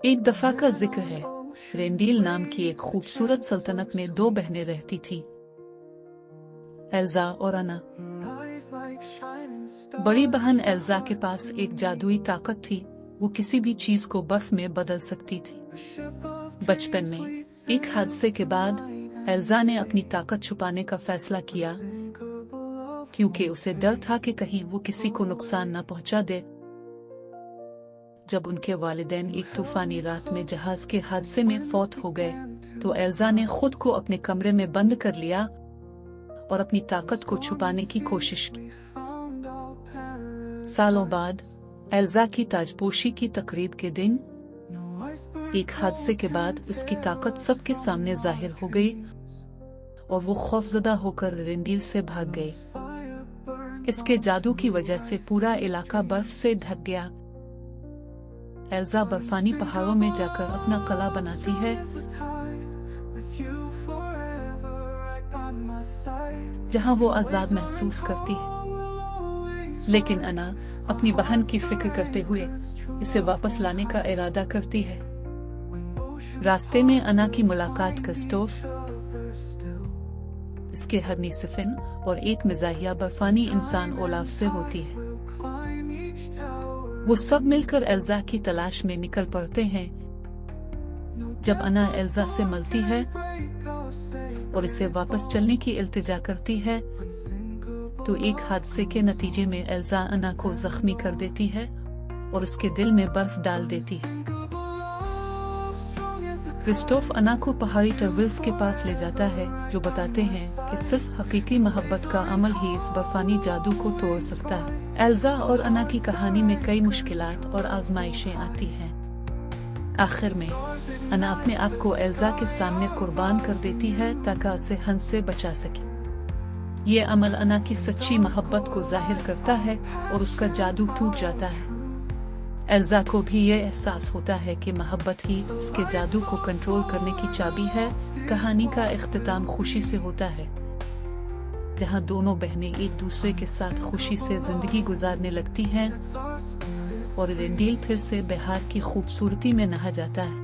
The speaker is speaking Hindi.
एक दफा का जिक्र है, रेंडील नाम की एक खूबसूरत सल्तनत में दो बहनें रहती थी, एल्जा और अना। बड़ी बहन एल्जा के पास एक जादुई ताकत थी, वो किसी भी चीज को बर्फ में बदल सकती थी। बचपन में एक हादसे के बाद एल्जा ने अपनी ताकत छुपाने का फैसला किया, क्योंकि उसे डर था कि कहीं वो किसी को नुकसान न पहुंचा दे। जब उनके वालिदैन एक तूफानी रात में जहाज के हादसे में फौत हो गए, तो एल्जा ने खुद को अपने कमरे में बंद कर लिया और अपनी ताकत को छुपाने की कोशिश की। सालों बाद एल्जा की ताजपोशी की तकरीब के दिन एक हादसे के बाद उसकी ताकत सबके सामने जाहिर हो गई और वो खौफजदा होकर रेंडील से भाग गए। इसके जादू की वजह से पूरा इलाका बर्फ से ढक गया। एल्जा बर्फानी पहाड़ों में जाकर अपना कला बनाती है, जहां वो आजाद महसूस करती है। लेकिन अना अपनी बहन की फिक्र करते हुए इसे वापस लाने का इरादा करती है। रास्ते में अना की मुलाकात क्रिस्टोफ, इसके हरनी सिफिन और एक मिजाहिया बर्फानी इंसान ओलाफ से होती है। वो सब मिलकर एल्जा की तलाश में निकल पड़ते हैं। जब अना एल्जा से मिलती है और इसे वापस चलने की इल्तिजा करती है, तो एक हादसे के नतीजे में एल्जा अना को जख्मी कर देती है और उसके दिल में बर्फ डाल देती है। क्रिस्टोफ अना को पहाड़ी टर्वल्स के पास ले जाता है, जो बताते हैं कि सिर्फ हकीकी मोहब्बत का अमल ही इस बर्फानी जादू को तोड़ सकता है। एल्जा और अना की कहानी में कई मुश्किलात और आजमाइशें आती हैं। आखिर में अना अपने आप को एल्जा के सामने कुर्बान कर देती है ताकि उसे हंस से बचा सके। ये अमल अना की सच्ची मोहब्बत को जाहिर करता है और उसका जादू टूट जाता है। एल्जा को भी ये एहसास होता है कि मोहब्बत ही उसके जादू को कंट्रोल करने की चाबी है। कहानी का इख्तिताम खुशी से होता है, जहां दोनों बहनें एक दूसरे के साथ खुशी से जिंदगी गुजारने लगती हैं और रेंडील फिर से बहार की खूबसूरती में नहा जाता है।